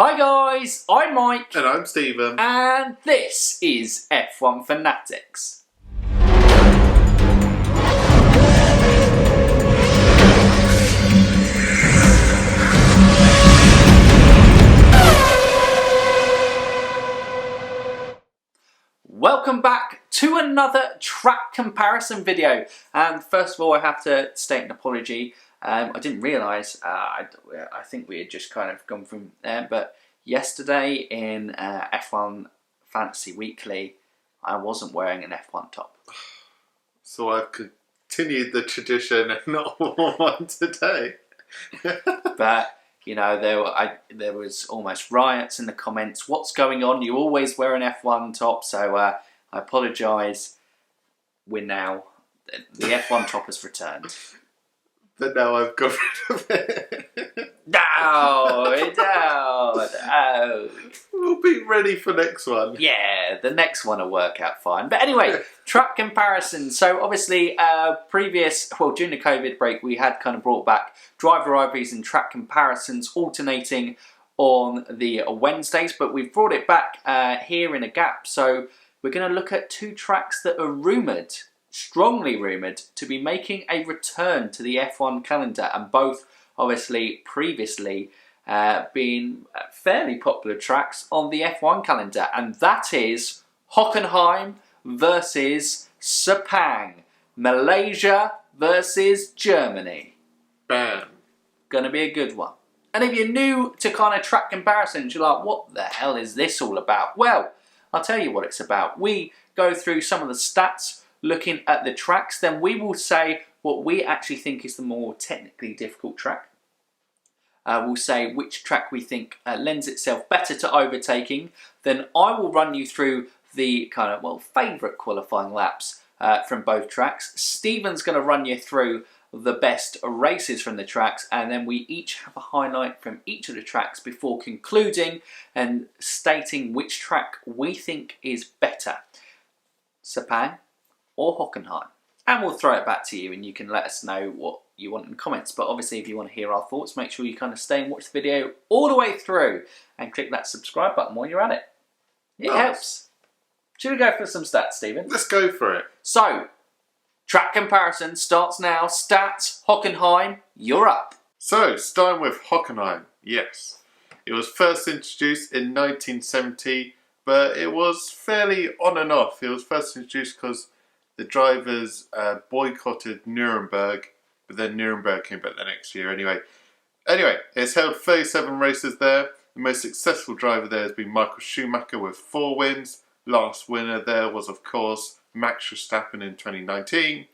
Hi guys, I'm Mike. And I'm Stephen. And this is F1 Fanatics. Welcome back to another track comparison video. And first of all, I have to state an apology. I didn't realise, I think we had just kind of gone from there, but yesterday in F1 Fantasy Weekly, I wasn't wearing an F1 top. So I've continued the tradition and not worn one today. But, you know, there was almost riots in the comments. What's going on? You always wear an F1 top, so I apologise. The F1 top has returned. But now I've got rid of it. No. We'll be ready for next one. Yeah, the next one will work out fine. But anyway, track comparison. So obviously, during the COVID break, we had kind of brought back driver rivalries and track comparisons alternating on the Wednesdays, but we've brought it back here in a gap. So we're going to look at two tracks that are rumoured, strongly rumoured, to be making a return to the F1 calendar, and both obviously previously being fairly popular tracks on the F1 calendar, and that is Hockenheim versus Sepang, Malaysia versus Germany. Bam. Gonna be a good one. And if you're new to kind of track comparisons, you're like, what the hell is this all about? Well, I'll tell you what it's about. We go through some of the stats looking at the tracks, then we will say what we actually think is the more technically difficult track. We'll say which track we think lends itself better to overtaking. Then I will run you through the kind of, favourite qualifying laps from both tracks. Stephen's going to run you through the best races from the tracks, and then we each have a highlight from each of the tracks before concluding and stating which track we think is better, Sepang or Hockenheim. And we'll throw it back to you and you can let us know what you want in the comments. But obviously if you want to hear our thoughts, make sure you kind of stay and watch the video all the way through and click that subscribe button while you're at it. It helps. Should we go for some stats, Stephen? Let's go for it. So, track comparison starts now. Stats, Hockenheim, you're up. So, starting with Hockenheim, yes. It was first introduced in 1970, but it was fairly on and off. It was first introduced because the drivers boycotted Nuremberg, but then Nuremberg came back the next year anyway. It's held 37 races there. The most successful driver there has been Michael Schumacher with 4 wins. Last winner there was, of course, Max Verstappen in 2019.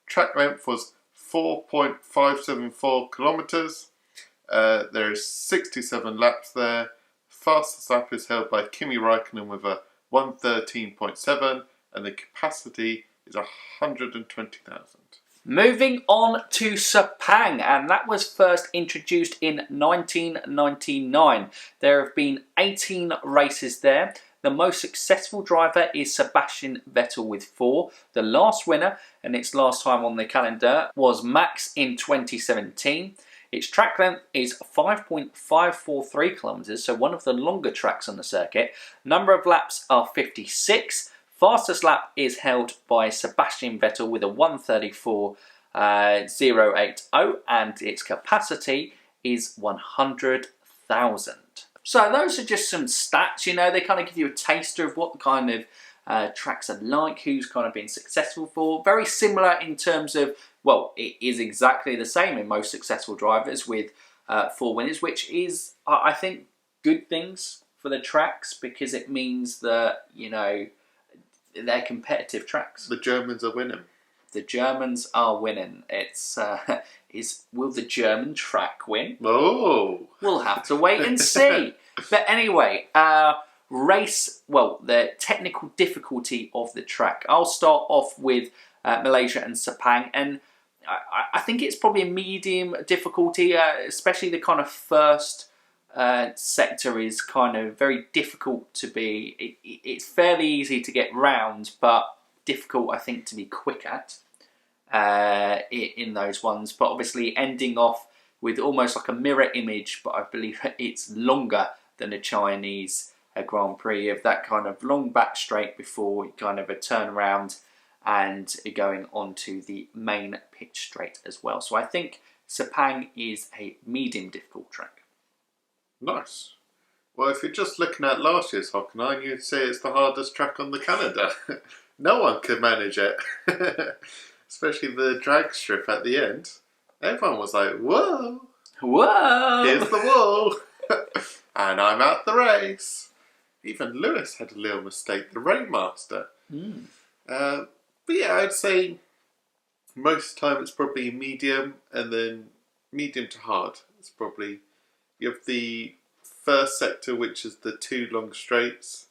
Track length was 4.574 kilometres. There is 67 laps there. Fastest lap is held by Kimi Raikkonen with a 113.7, and the capacity is 120,000. Moving on to Sepang, and that was first introduced in 1999. There have been 18 races there. The most successful driver is Sebastian Vettel with 4. The last winner, and its last time on the calendar, was Max in 2017. Its track length is 5.543 kilometres, so one of the longer tracks on the circuit. Number of laps are 56. Fastest lap is held by Sebastian Vettel with a 134.080, and its capacity is 100,000. So those are just some stats, you know, they kind of give you a taster of what kind of tracks are like, who's kind of been successful for. Very similar in terms of, it is exactly the same in most successful drivers with 4 winners, which is, I think, good things for the tracks because it means that, you know, they're competitive tracks. The Germans are winning. The Germans are winning. It's will the German track win? Oh, we'll have to wait and see. But anyway, the technical difficulty of the track. I'll start off with Malaysia and Sepang, and I think it's probably a medium difficulty, especially the kind of first sector is kind of very difficult to be. It's fairly easy to get round, but difficult, I think, to be quick at in those ones. But obviously ending off with almost like a mirror image, but I believe it's longer than a Chinese Grand Prix, of that kind of long back straight before kind of a turnaround and going onto the main pitch straight as well. So I think Sepang is a medium difficult track. Nice. Well, if you're just looking at last year's Hockenheim, you'd say it's the hardest track on the calendar. No one could manage it. Especially the drag strip at the end. Everyone was like, whoa! Whoa! Here's the wall! And I'm out the race. Even Lewis had a little mistake, the Rainmaster. But yeah, I'd say most of the time it's probably medium, and then medium to hard. It's probably, you have the first sector, which is the 2 long straights,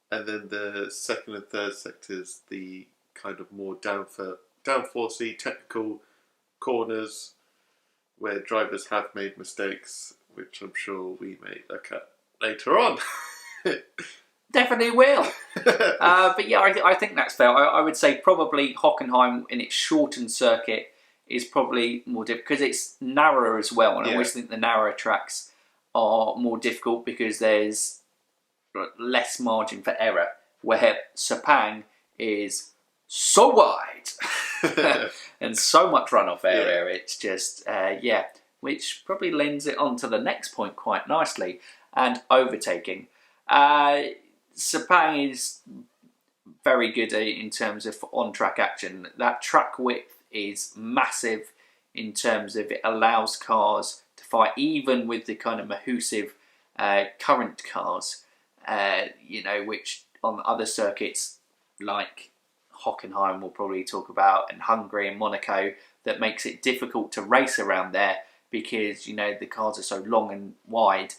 and then the second and third sectors, the kind of more downforcey technical corners where drivers have made mistakes, which I'm sure we may look at later on. Definitely will. But yeah, I think that's fair. I would say probably Hockenheim in its shortened circuit is probably more difficult because it's narrower as well, and I always think the narrower tracks are more difficult because there's less margin for error, where Sepang is so wide and so much runoff area. It's just, which probably lends it on to the next point quite nicely, and overtaking. Sepang is very good in terms of on-track action. That track width is massive in terms of it allows cars to fight, even with the kind of massive current cars, which on other circuits like Hockenheim we'll probably talk about, and Hungary and Monaco, that makes it difficult to race around there because, the cars are so long and wide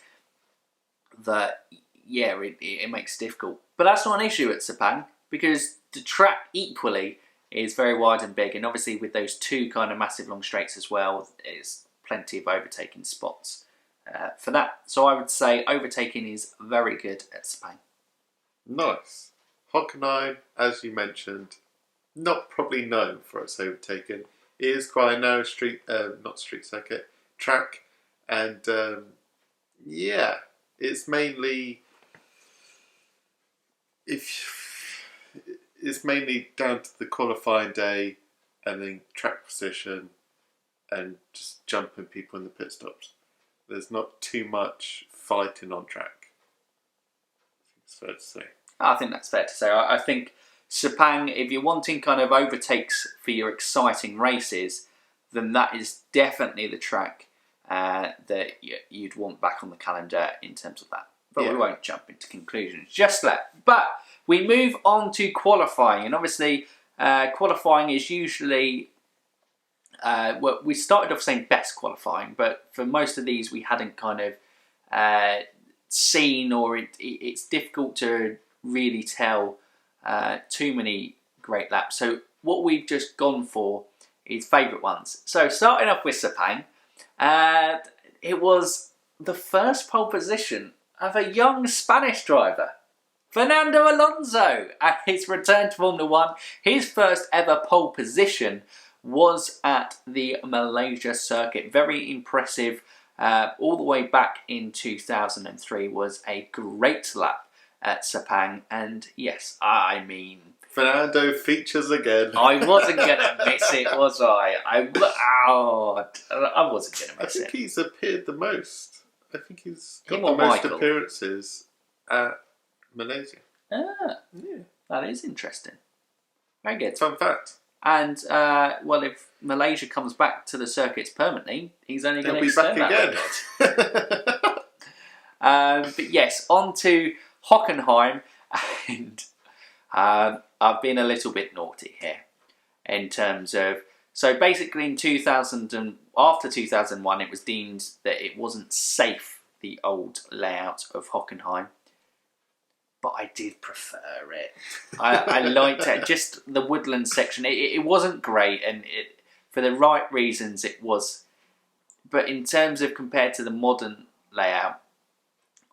that, it makes it difficult. But that's not an issue at Sepang because the track equally is very wide and big, and obviously with those 2 kind of massive long straights as well, there's plenty of overtaking spots for that. So I would say overtaking is very good at Sepang. Nice. Hockenheim, as you mentioned, not probably known for its overtaking. It is quite a narrow track, and it's mainly it's mainly down to the qualifying day and then track position and just jumping people in the pit stops. There's not too much fighting on track. It's fair to say. I think that's fair to say. I think Sepang, if you're wanting kind of overtakes for your exciting races, then that is definitely the track that you'd want back on the calendar in terms of that. But we won't jump into conclusions just yet. But we move on to qualifying, and obviously qualifying is usually, we started off saying best qualifying, but for most of these we hadn't kind of seen, or it's difficult to really tell too many great laps. So what we've just gone for is favourite ones. So starting off with Sepang, it was the first pole position of a young Spanish driver, Fernando Alonso, at his return to Formula 1. His first ever pole position was at the Malaysia circuit. Very impressive. All the way back in 2003 was a great lap at Sepang, and yes, I mean, Fernando features again. I wasn't going to miss it, was I? I wasn't going to miss it. I think he's appeared the most. I think he's got the most appearances at Malaysia. That is interesting. Very good. Fun fact. And, if Malaysia comes back to the circuits permanently, he's only going to be back again. But yes, on to Hockenheim, and I've been a little bit naughty here in terms of, so basically in after 2001 it was deemed that it wasn't safe, the old layout of Hockenheim, but I did prefer it. I liked it, just the woodland section. It wasn't great, and for the right reasons it was, but in terms of compared to the modern layout,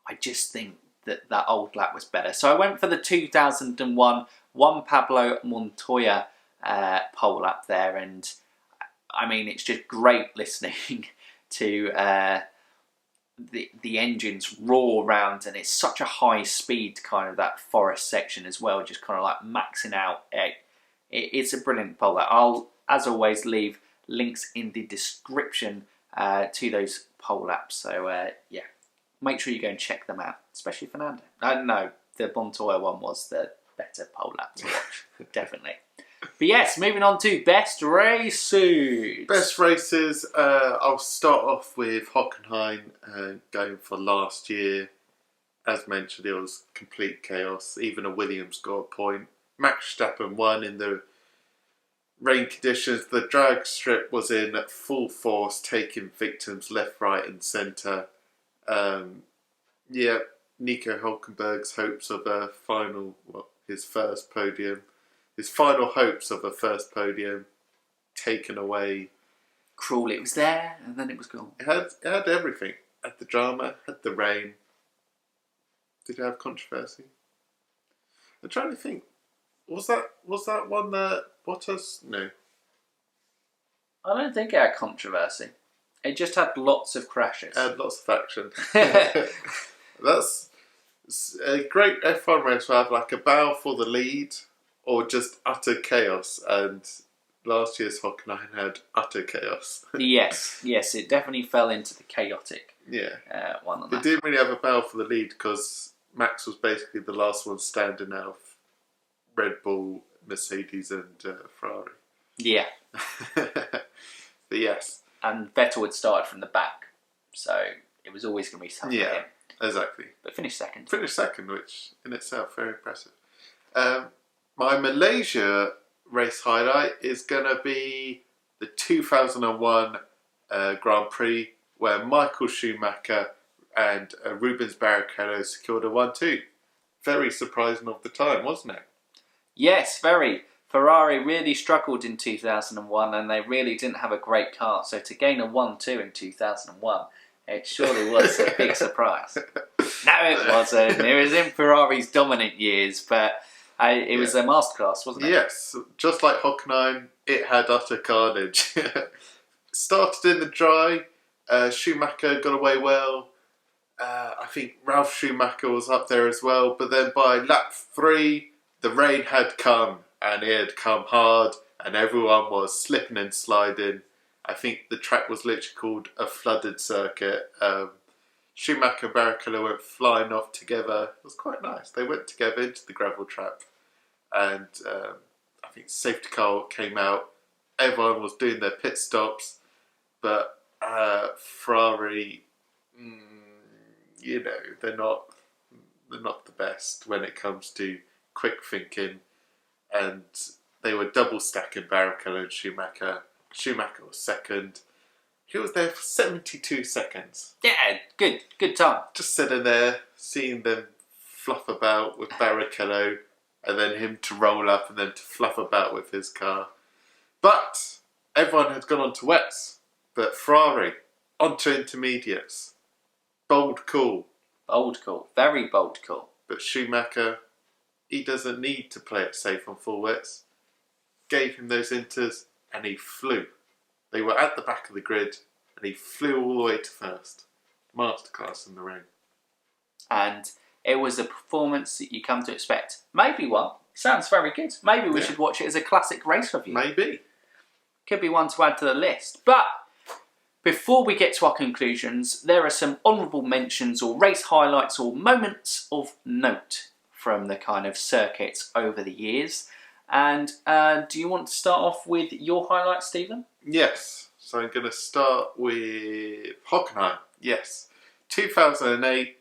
I just think that old lap was better. So I went for the 2001 Juan Pablo Montoya pole lap there, and I mean, it's just great listening to the engines roar around, and it's such a high speed kind of that forest section as well, just kind of like maxing out. It's a brilliant pole. I'll, as always, leave links in the description to those pole laps. So yeah, make sure you go and check them out, especially Fernando. No, the Montoya one was the better pole lap to watch, definitely. But yes, moving on to best races. Best races, I'll start off with Hockenheim, going for last year. As mentioned, it was complete chaos. Even a Williams got a point. Max Verstappen won in the rain conditions. The drag strip was in full force, taking victims left, right and centre. Yeah, Nico Hülkenberg's hopes of a his final hopes of a first podium taken away. Cruel, it was there and then it was gone. It had everything. Had the drama, had the rain. Did it have controversy? I'm trying to think. Was that one that Bottas? No. I don't think it had controversy. It just had lots of crashes. It had lots of action. That's a great F1 race will have like a battle for the lead or just utter chaos, and last year's Hockenheim had utter chaos. yes, it definitely fell into the chaotic one on that. It didn't really have a battle for the lead because Max was basically the last one standing out of Red Bull, Mercedes and Ferrari. Yeah. But yes. And Vettel had started from the back, so it was always going to be something for him. Exactly. But finished second. Which in itself very impressive. My Malaysia race highlight is going to be the 2001 Grand Prix, where Michael Schumacher and Rubens Barrichello secured a 1-2. Very surprising of the time, wasn't it? Yes, very. Ferrari really struggled in 2001 and they really didn't have a great car. So to gain a 1-2 in 2001, it surely was a big surprise. No, it wasn't. It was in Ferrari's dominant years, but it was a masterclass, wasn't it? Yes, just like Hockenheim, it had utter carnage. Started in the dry, Schumacher got away well. I think Ralf Schumacher was up there as well, but then by lap 3, the rain had come, and it had come hard, and everyone was slipping and sliding. I think the track was literally called a flooded circuit. Schumacher and Barrichello went flying off together. It was quite nice. They went together into the gravel trap, and I think safety car came out. Everyone was doing their pit stops, but Ferrari, they're not the best when it comes to quick thinking, and they were double stacking Barrichello and Schumacher. Schumacher was second. He was there for 72 seconds. Yeah, good time. Just sitting there, seeing them fluff about with Barrichello, and then him to roll up and then to fluff about with his car. But everyone had gone on to wets. But Ferrari, onto intermediates. Bold call. Bold call. Very bold call. But Schumacher, he doesn't need to play it safe on full wets. Gave him those inters and he flew. They were at the back of the grid and he flew all the way to first. Masterclass in the rain. And it was a performance that you come to expect. Maybe one. Sounds very good. Maybe we should watch it as a classic race review. Maybe. Could be one to add to the list. But before we get to our conclusions, there are some honourable mentions or race highlights or moments of note from the kind of circuits over the years. And do you want to start off with your highlights, Stephen? Yes. So I'm going to start with Hockenheim. Yes. 2008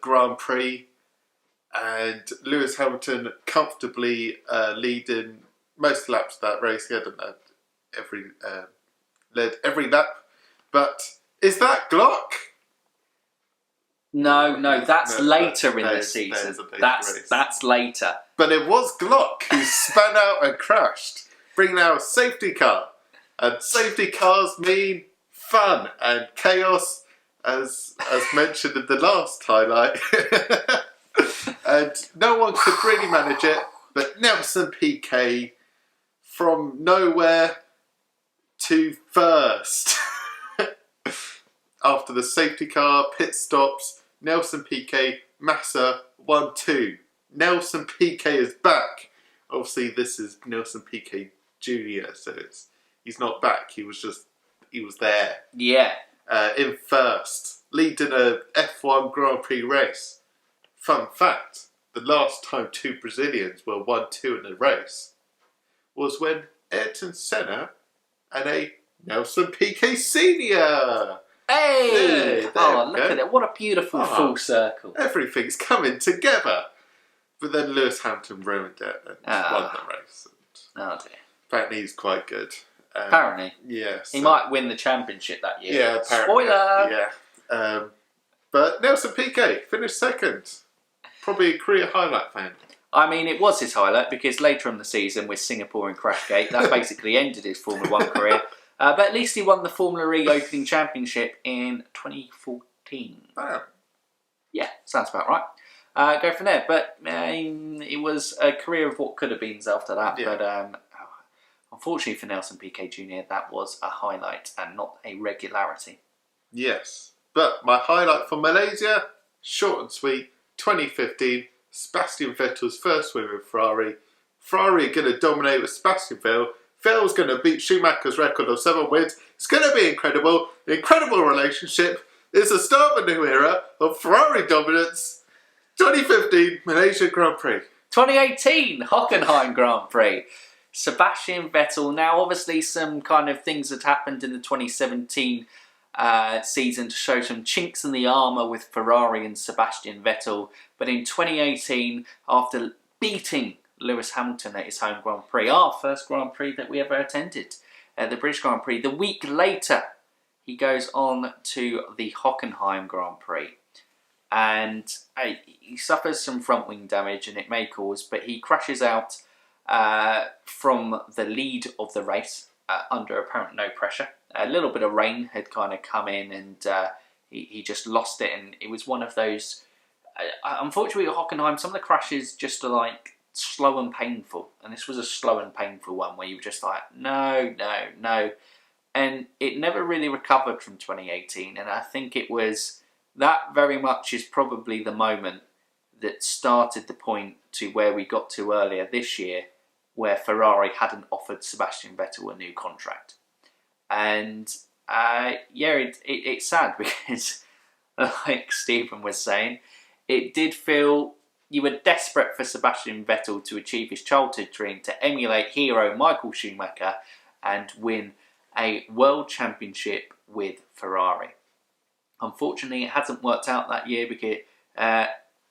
Grand Prix, and Lewis Hamilton comfortably leading most laps of that race. He hadn't led every lap. But is that Glock? No, that's later in the season. That's later. But it was Glock who span out and crashed, bringing out a safety car. And safety cars mean fun and chaos, as mentioned in the last highlight. And no one could really manage it, but Nelson Piquet, from nowhere to first. After the safety car, pit stops, Nelson Piquet, Massa 1-2. Nelson Piquet is back. Obviously, this is Nelson Piquet Jr., so he's not back. He was there. Yeah. In first, leading a F1 Grand Prix race. Fun fact, the last time 2 Brazilians were 1-2 in a race was when Ayrton Senna and a Nelson Piquet Sr. Hey! Look go. at it. What a beautiful full circle. Everything's coming together. But then Lewis Hamilton ruined it and won the race. Oh dear. Apparently he's quite good. Apparently. Yeah. He might win the championship that year. Yeah, apparently. Spoiler! Yeah. But Nelson Piquet finished second. Probably a career highlight for him. I mean, it was his highlight because later in the season with Singapore and Crashgate, that basically ended his Formula 1 career. But at least he won the Formula E Opening Championship in 2014. Wow. Yeah, sounds about right. Go from there. But it was a career of what could have been after that. Yeah. But unfortunately for Nelson Piquet Jr., that was a highlight and not a regularity. Yes. But my highlight for Malaysia, short and sweet, 2015, Sebastian Vettel's first win with Ferrari. Ferrari are going to dominate with Sebastian Vettel. Vettel's going to beat Schumacher's record of 7 wins. It's going to be incredible. An incredible relationship. It's the start of a new era of Ferrari dominance. 2015 Malaysia Grand Prix. 2018 Hockenheim Grand Prix. Sebastian Vettel. Now, obviously, some kind of things had happened in the 2017 season to show some chinks in the armour with Ferrari and Sebastian Vettel. But in 2018, after beating Lewis Hamilton at his home Grand Prix, our first Grand Prix that we ever attended, the British Grand Prix, the week later, he goes on to the Hockenheim Grand Prix. And he suffers some front wing damage and it may cause, but he crashes out from the lead of the race under apparent no pressure. A little bit of rain had kind of come in and he just lost it, and it was one of those, unfortunately at Hockenheim, some of the crashes just are like slow and painful, and this was a slow and painful one where you were just like, no, and it never really recovered from 2018, and I think it was, that very much is probably the moment that started the point to where we got to earlier this year, where Ferrari hadn't offered Sebastian Vettel a new contract. And it's sad because, like Stephen was saying, it did feel you were desperate for Sebastian Vettel to achieve his childhood dream, to emulate hero Michael Schumacher and win a world championship with Ferrari. Unfortunately, it hasn't worked out that year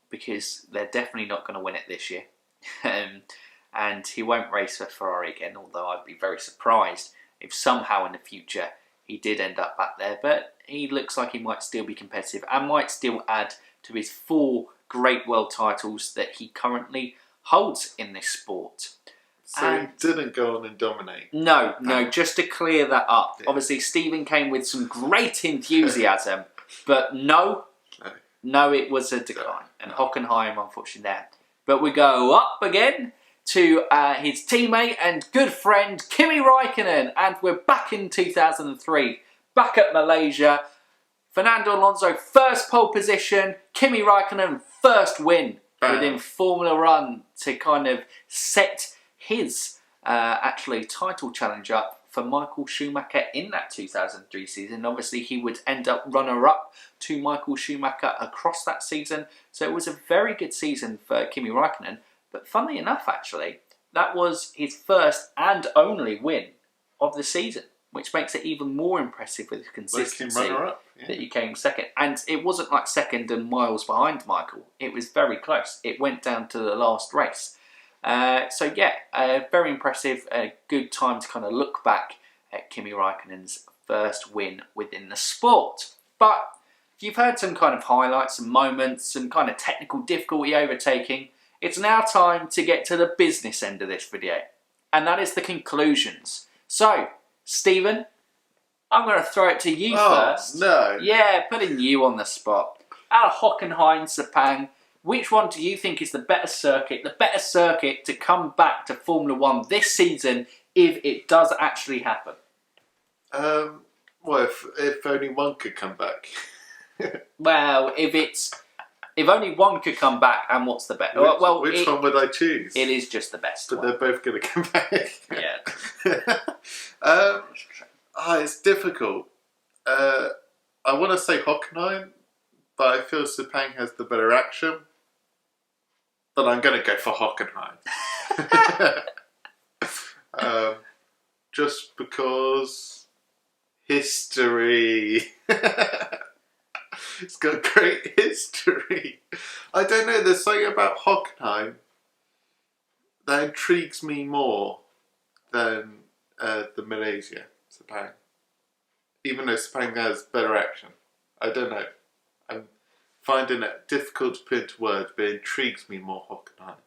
because they're definitely not going to win it this year. And he won't race for Ferrari again, although I'd be very surprised if somehow in the future he did end up back there. But he looks like he might still be competitive and might still add to his 4 great world titles that he currently holds in this sport. So he didn't go on and dominate. No, just to clear that up. Yeah. Obviously, Stephen came with some great enthusiasm, but no, it was a decline. And Hockenheim, unfortunately, there. But we go up again to his teammate and good friend, Kimi Räikkönen. And we're back in 2003, back at Malaysia. Fernando Alonso, first pole position. Kimi Räikkönen, first win within Formula 1 to kind of set his actually title challenge up for Michael Schumacher in that 2003 season. Obviously, he would end up runner-up to Michael Schumacher across that season. So it was a very good season for Kimi Räikkönen. But funnily enough, actually, that was his first and only win of the season, which makes it even more impressive with consistency that he came second. And it wasn't like second and miles behind Michael. It was very close. It went down to the last race. So yeah, very impressive. A good time to kind of look back at Kimi Räikkönen's first win within the sport. But you've heard some kind of highlights, some moments, some kind of technical difficulty overtaking. It's now time to get to the business end of this video, and that is the conclusions. So, Stephen, I'm going to throw it to you first. No. Yeah, putting you on the spot. Out of Hockenheim, Sepang, which one do you think is the better circuit to come back to Formula 1 this season if it does actually happen? Well, if only one could come back. Well, if only one could come back, and what's the best? Which one would I choose? It is just the best but one. they're both going to come back. Yeah. It's difficult. I want to say Hockenheim, but I feel Sepang has the better action. But I'm going to go for Hockenheim. Just because history. It's got great history. I don't know, there's something about Hockenheim that intrigues me more than the Malaysia Sepang. Even though Sepang has better action. I don't know. I'm finding it difficult to put into words, but it intrigues me more Hockenheim.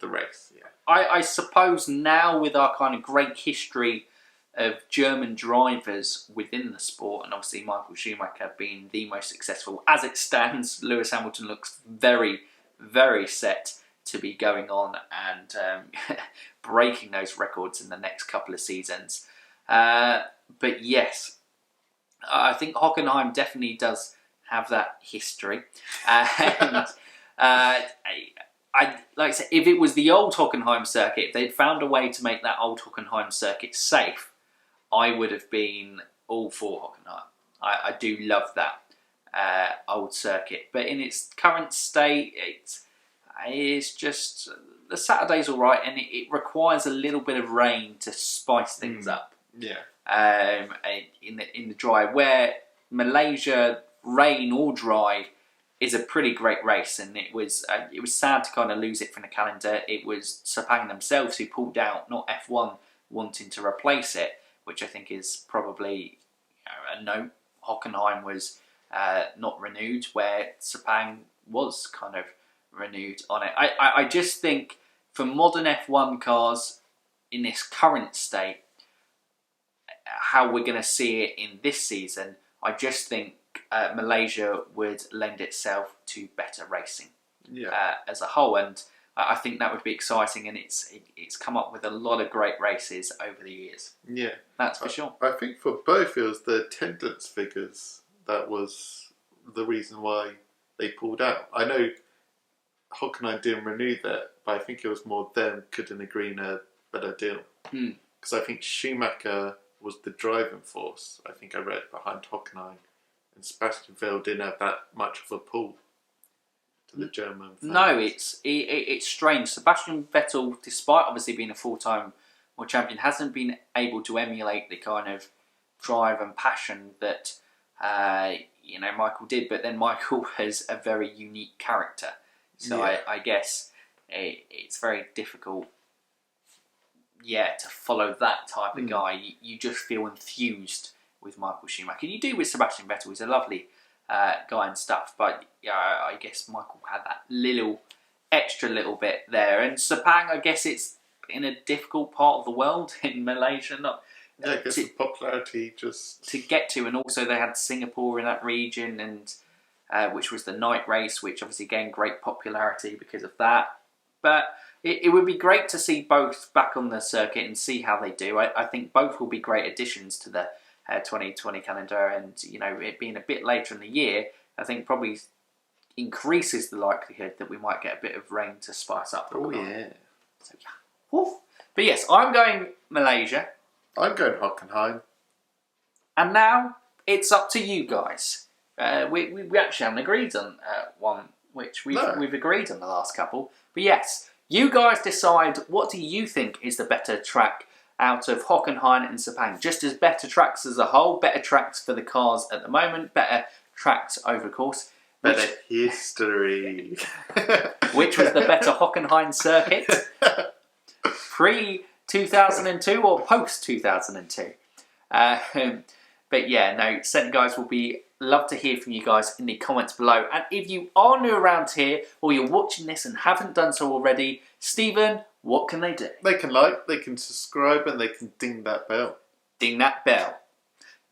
The race, yeah. I suppose now with our kind of great history of German drivers within the sport, and obviously Michael Schumacher being the most successful as it stands, Lewis Hamilton looks very, very set to be going on and breaking those records in the next couple of seasons. But yes, I think Hockenheim definitely does have that history. And like I said, if it was the old Hockenheim circuit, if they'd found a way to make that old Hockenheim circuit safe, I would have been all for Hockenheim. I do love that old circuit. But in its current state, it's just... The Saturday's all right, and it requires a little bit of rain to spice things up. Yeah. In the dry, where Malaysia, rain or dry, is a pretty great race, and it was sad to kind of lose it from the calendar. It was Sepang themselves who pulled out, not F1 wanting to replace it, which I think is probably a note. Hockenheim was not renewed, where Sepang was kind of renewed on it. I just think for modern F1 cars in this current state, how we're going to see it in this season, I just think Malaysia would lend itself to better racing as a whole, and I think that would be exciting, and it's come up with a lot of great races over the years. Yeah, that's for sure. I think for both it was the attendance figures that was the reason why they pulled out. I know Hockenheim didn't renew that, but I think it was more them couldn't agree on a better deal. Because I think Schumacher was the driving force, I think I read, behind Hockenheim, and Sebastian Vettel didn't have that much of a pull to the German fans. No, it's strange. Sebastian Vettel, despite obviously being a full-time world champion, hasn't been able to emulate the kind of drive and passion that Michael did. But then Michael has a very unique character, so I guess it's very difficult. To follow that type of guy. You just feel enthused with Michael Schumacher. You do with Sebastian Vettel. He's a lovely guy and stuff, but I guess Michael had that extra little bit there. And Sepang, I guess it's in a difficult part of the world in Malaysia. I guess the popularity just to get to, and also they had Singapore in that region, and which was the night race, which obviously gained great popularity because of that. But it would be great to see both back on the circuit and see how they do. I think both will be great additions to the 2020 calendar, and it being a bit later in the year, I think probably increases the likelihood that we might get a bit of rain to spice up. Oh yeah. So Woo. But yes, I'm going Malaysia. I'm going Hockenheim. And now it's up to you guys. We actually haven't agreed on one, which we've agreed on the last couple. But yes, you guys decide, what do you think is the better track out of Hockenheim and Sepang? Just as better tracks as a whole, better tracks for the cars at the moment, better tracks over course. Better history. Which was the better Hockenheim circuit? Pre-2002 or post-2002? But yeah, no, certainly guys, will be love to hear from you guys in the comments below. And if you are new around here, or you're watching this and haven't done so already, Stephen, what can they do? They can like, they can subscribe, and they can ding that bell. Ding that bell.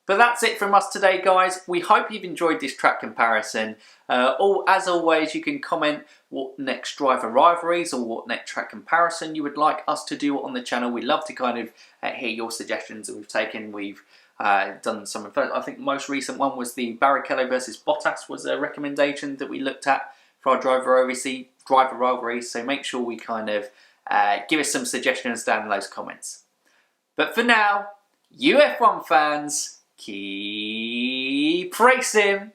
But that's it from us today, guys. We hope you've enjoyed this track comparison. As always, you can comment what next driver rivalries or what next track comparison you would like us to do on the channel. We love to kind of hear your suggestions that we've taken. We've Done some of those. I think the most recent one was the Barrichello versus Bottas was a recommendation that we looked at for our driver rivalries. So make sure we kind of give us some suggestions down in those comments. But for now, you F1 fans, keep racing!